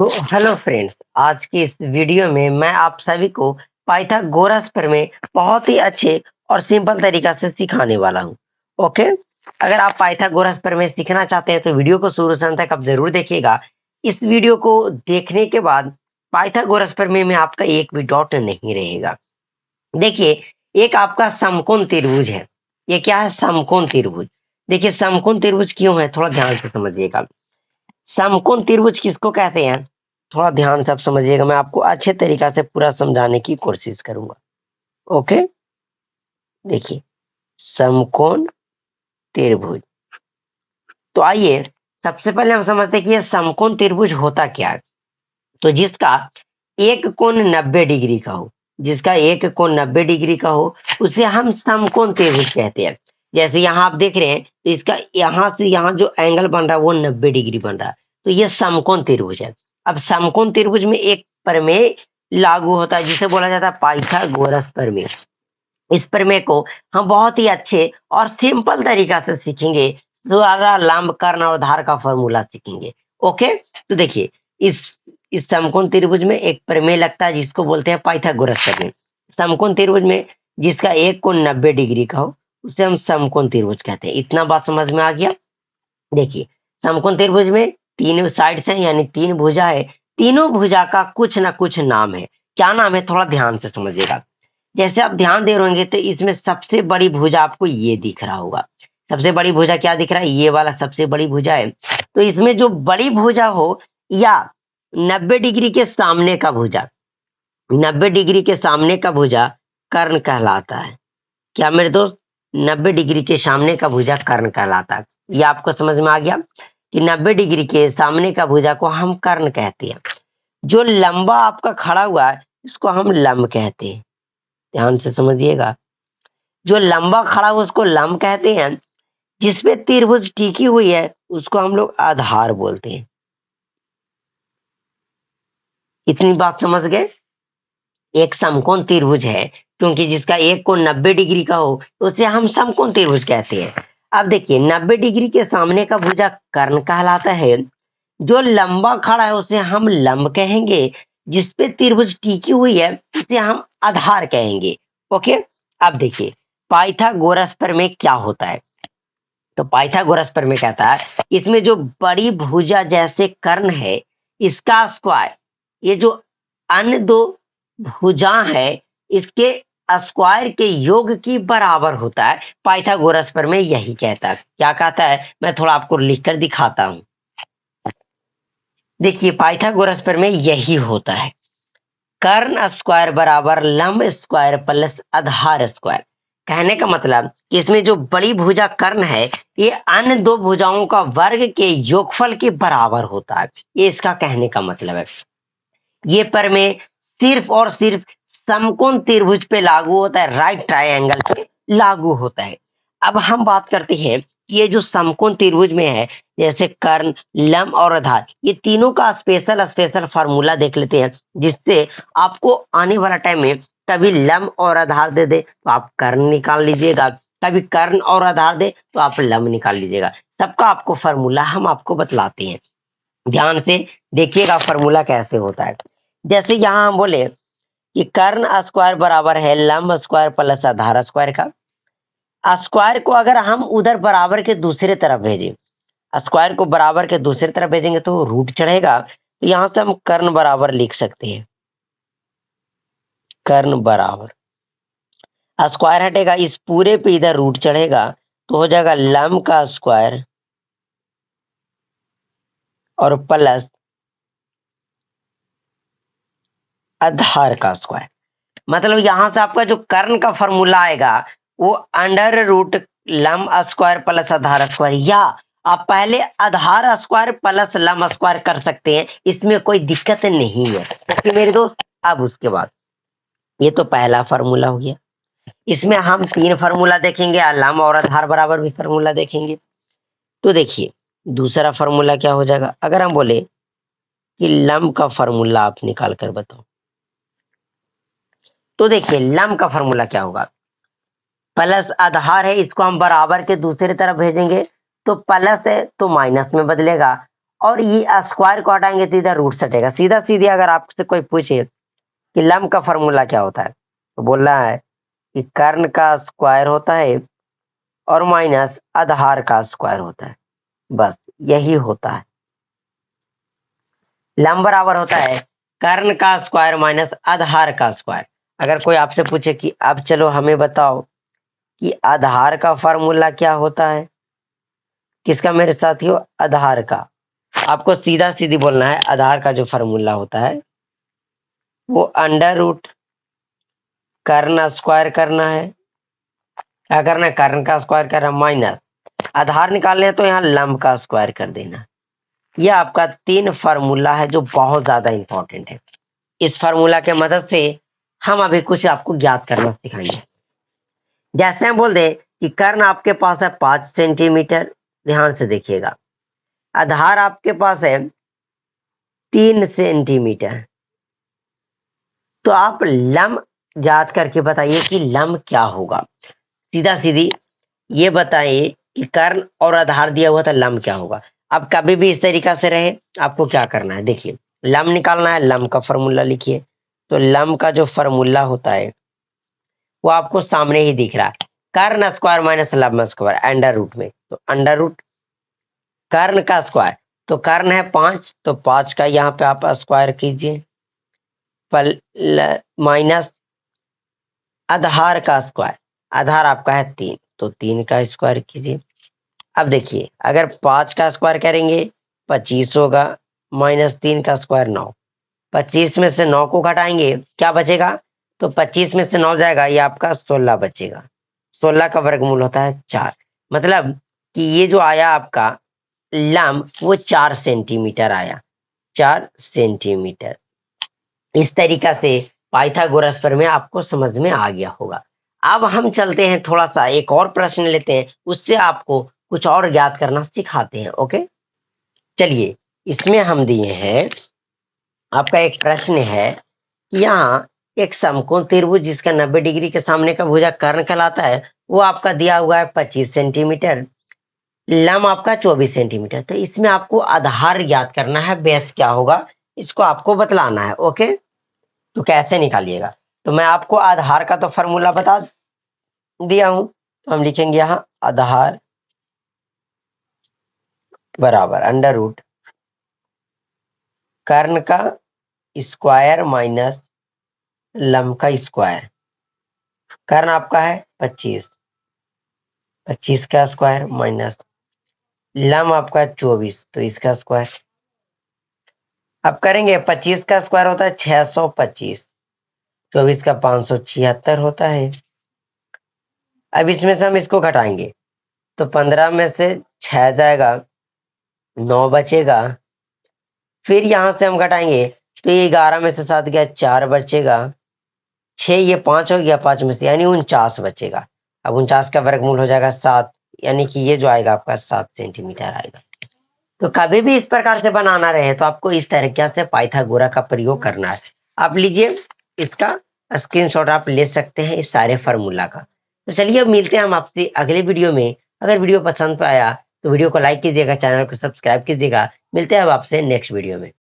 तो hello friends, आज की इस वीडियो में मैं आप सभी को पाइथागोरस प्रमेय बहुत ही अच्छे और सिंपल तरीका से सिखाने वाला हूँ। ओके, अगर आप पाइथागोरस प्रमेय सीखना चाहते हैं तो वीडियो को शुरू से अंत तक आप जरूर देखिएगा। इस वीडियो को देखने के बाद पाइथागोरस प्रमेय में आपका एक भी डाउट नहीं रहेगा। देखिए, एक आपका समकोण त्रिभुज है। ये क्या है? समकोण त्रिभुज। देखिए, समकोण त्रिभुज क्यों है, थोड़ा ध्यान से समझिएगा। समकोण त्रिभुज किसको कहते हैं? थोड़ा ध्यान से आप समझिएगा, मैं आपको अच्छे तरीका से पूरा समझाने की कोशिश करूंगा। ओके, देखिए, समकोण त्रिभुज। तो आइए सबसे पहले हम समझते हैं कि ये समकोण त्रिभुज होता क्या है। तो जिसका एक कोण 90 डिग्री का हो, जिसका एक कोण 90 डिग्री का हो, उसे हम समकोण त्रिभुज कहते हैं। जैसे यहाँ आप देख रहे हैं, तो इसका यहाँ से यहाँ जो एंगल बन रहा है वो 90 डिग्री बन रहा है, तो ये समकोण त्रिभुज है। अब समकोण त्रिभुज में एक प्रमेय लागू होता है जिसे बोला जाता है पाइथागोरस प्रमेय। इस प्रमेय को हम बहुत ही अच्छे और सिंपल तरीका से सीखेंगे। सारा लंब कर्ण और धार का फॉर्मूला सीखेंगे। ओके, तो देखिए, इस इस समकोण त्रिभुज में एक प्रमेय लगता है जिसको बोलते हैं पाइथागोरस प्रमेय। समकोण त्रिभुज में जिसका एक कोण 90 डिग्री का हो उसे हम समकोण त्रिभुज कहते हैं। इतना बात समझ में आ गया? देखिए, समकोण त्रिभुज में तीन साइड्स हैं, यानी तीन भुजा है। तीनों भुजा का कुछ ना कुछ नाम है। क्या नाम है, थोड़ा ध्यान से समझिएगा। जैसे आप ध्यान दे रहे होंगे तो इसमें सबसे बड़ी भुजा आपको ये दिख रहा होगा। सबसे बड़ी भुजा क्या दिख रहा है? ये वाला सबसे बड़ी भुजा है। तो इसमें जो बड़ी भुजा हो या 90 डिग्री के सामने का भुजा, 90 डिग्री के सामने का भुजा कर्ण कहलाता है। क्या मेरे दोस्त? 90 डिग्री के सामने का भुजा कर्ण कहलाता है। ये आपको समझ में आ गया कि 90 डिग्री के सामने का भुजा को हम कर्ण कहते हैं। जो लंबा आपका खड़ा हुआ है इसको हम लंब कहते हैं। ध्यान से समझिएगा, जो लंबा खड़ा हुआ उसको लंब कहते हैं। जिसपे त्रिभुज टिकी हुई है उसको हम लोग आधार बोलते हैं। इतनी बात समझ गए? एक समकोण त्रिभुज है क्योंकि जिसका एक कोण 90 डिग्री का हो तो उसे हम समकोण त्रिभुज कहते हैं। अब देखिए, 90 डिग्री के सामने का भुजा कर्ण कहलाता है। जो लंबा खड़ा है उसे हम लंब कहेंगे। जिसपे त्रिभुज टिकी हुई है उसे हम आधार कहेंगे। ओके, अब देखिए, पाइथागोरस प्रमेय क्या होता है। तो पाइथागोरस प्रमेय कहता है इसमें जो बड़ी भुजा जैसे कर्ण है इसका स्क्वायर, ये जो अन्य दो भुजा है इसके स्क्वायर के योग की बराबर होता है। पाइथागोरस प्रमेय यही कहता है। क्या कहता है, मैं थोड़ा आपको लिखकर दिखाता हूं। देखिए, पाइथागोरस प्रमेय यही होता है। कर्ण स्क्वायर बराबर लंब स्क्वायर प्लस आधार स्क्वायर। कहने का मतलब कि इसमें जो बड़ी भुजा कर्ण है ये अन्य दो भुजाओं का वर्ग के योगफल के बराबर होता है। ये इसका कहने का मतलब है। ये प्रमेय सिर्फ और सिर्फ समकोण त्रिभुज पे लागू होता है, राइट ट्रायंगल पे लागू होता है। अब हम बात करते हैं ये जो समकोण त्रिभुज में है, जैसे कर्ण, लंब और आधार, ये तीनों का स्पेशल स्पेशल फार्मूला देख लेते हैं जिससे आपको आने वाला टाइम में कभी लंब और आधार दे दे तो आप कर्ण निकाल लीजिएगा, कभी कर्ण और आधार दे तो आप लंब निकाल लीजिएगा। सबका आपको फार्मूला हम आपको बतलाते हैं। ध्यान से देखिएगा फार्मूला कैसे होता है। जैसे यहाँ हम बोले कि कर्ण स्क्वायर बराबर है लंब स्क्वायर प्लस आधार स्क्वायर का। स्क्वायर को अगर हम उधर बराबर के दूसरे तरफ भेजें, स्क्वायर को बराबर के दूसरे तरफ भेजेंगे तो रूट चढ़ेगा। तो यहां से हम कर्ण बराबर लिख सकते हैं। कर्ण बराबर स्क्वायर हटेगा, इस पूरे पे इधर रूट चढ़ेगा तो हो जाएगा लंब का स्क्वायर और प्लस आधार का स्क्वायर। मतलब यहां से आपका जो कर्ण का फॉर्मूला आएगा वो अंडर रूट लंब स्क्वायर प्लस आधार स्क्वायर, या आप पहले आधार स्क्वायर प्लस लंब स्क्वायर कर सकते हैं, इसमें कोई दिक्कत नहीं है। ओके मेरे दोस्त, अब उसके बाद ये तो पहला फार्मूला हो गया। इसमें हम तीन फार्मूला देखेंगे, लंब और आधार बराबर भी फार्मूला देखेंगे। तो देखिए, दूसरा फार्मूला क्या हो जाएगा, अगर हम बोले कि लंब का फार्मूला आप निकाल कर बताओ, तो देखिए लंब का फार्मूला क्या होगा। प्लस आधार है, इसको हम बराबर के दूसरी तरफ भेजेंगे तो प्लस है तो माइनस में बदलेगा, और ये स्क्वायर को हटाएंगे सीधा रूट से हटेगा। सीधा सीधे अगर आपसे कोई पूछे कि लम का फॉर्मूला क्या होता है, तो बोलना है कि कर्ण का स्क्वायर होता है और माइनस आधार का स्क्वायर होता है, बस यही होता है। लम बराबर होता है कर्ण का स्क्वायर माइनस आधार का स्क्वायर। अगर कोई आपसे पूछे कि अब चलो हमें बताओ कि आधार का फॉर्मूला क्या होता है, किसका मेरे साथियों, आधार का, आपको सीधा सीधी बोलना है आधार का जो फॉर्मूला होता है वो अंडर रूट कर्ण स्क्वायर करना है। क्या करना है, कर्ण का स्क्वायर करना माइनस आधार निकालने हैं तो यहाँ लंब का स्क्वायर कर देना। यह आपका 3 फार्मूला है जो बहुत ज्यादा इंपॉर्टेंट है। इस फार्मूला के मदद से हम अभी कुछ आपको ज्ञात करना सिखाएंगे। जैसे हम बोल दे कि कर्ण आपके पास है 5 सेंटीमीटर, ध्यान से देखिएगा, आधार आपके पास है 3 सेंटीमीटर, तो आप लंब ज्ञात करके बताइए कि लंब क्या होगा। सीधा सीधी ये बताइए कि कर्ण और आधार दिया हुआ था, लंब क्या होगा। अब कभी भी इस तरीका से रहे, आपको क्या करना है, देखिए लंब निकालना है, लंब का फॉर्मूला लिखिए। तो लंब का जो फॉर्मूला होता है वो आपको सामने ही दिख रहा है, कर्ण स्क्वायर माइनस लंब स्क्वायर अंडर रूट में। तो अंडर रूट कर्ण का स्क्वायर, तो कर्ण है 5, तो 5 का यहाँ पे आप स्क्वायर कीजिए, माइनस आधार का स्क्वायर, आधार आपका है 3, तो 3 का स्क्वायर कीजिए। अब देखिए अगर 5 का स्क्वायर करेंगे 25 होगा, माइनस 3 का स्क्वायर 9, 25 में से 9 को घटाएंगे क्या बचेगा, तो 25 में से 9 जाएगा, ये आपका 16 बचेगा। 16 का वर्गमूल होता है 4, मतलब कि ये जो आया आपका लंब वो 4 सेंटीमीटर आया, 4 सेंटीमीटर। इस तरीका से पाइथागोरस प्रमेय आपको समझ में आ गया होगा। अब हम चलते हैं, थोड़ा सा एक और प्रश्न लेते हैं, उससे आपको कुछ और ज्ञात करना सिखाते हैं। ओके, चलिए इसमें हम दिए हैं, आपका एक प्रश्न है कि यहाँ एक समकोण त्रिभुज जिसका 90 डिग्री के सामने का भुजा कर्ण कहलाता है, वो आपका दिया हुआ है 25 सेंटीमीटर, लंब आपका 24 सेंटीमीटर। तो इसमें आपको आधार ज्ञात करना है, बेस क्या होगा इसको आपको बतलाना है। ओके, तो कैसे निकालिएगा, तो मैं आपको आधार का तो फॉर्मूला बता दिया हूं, तो हम लिखेंगे यहाँ आधार बराबर अंडर रूट कर्ण का स्क्वायर माइनस लंब का स्क्वायर। कर्ण आपका है 25, 25 का स्क्वायर माइनस लंब आपका 24, तो इसका स्क्वायर। अब करेंगे 25 का स्क्वायर होता है 625, 24 का 576 होता है। अब इसमें से हम इसको घटाएंगे तो 15 में से 6 जाएगा, 9 बचेगा, फिर यहां से हम घटाएंगे तो ये 11 में से 7 गया, 4 बचेगा, 6 ये 5 हो गया, 5 में से यानी 49 बचेगा। अब 49 का वर्गमूल हो जाएगा 7, यानी कि ये जो आएगा आपका 7 सेंटीमीटर आएगा। तो कभी भी इस प्रकार से बनाना रहे तो आपको इस तरीके से पाइथागोरा का प्रयोग करना है। आप लीजिए इसका स्क्रीनशॉट आप ले सकते हैं इस सारे फार्मूला का। तो चलिए अब मिलते हैं हम आपसे अगले वीडियो में। अगर वीडियो पसंद आया तो वीडियो को लाइक कीजिएगा, चैनल को सब्सक्राइब कीजिएगा। मिलते हैं अब आपसे नेक्स्ट वीडियो में।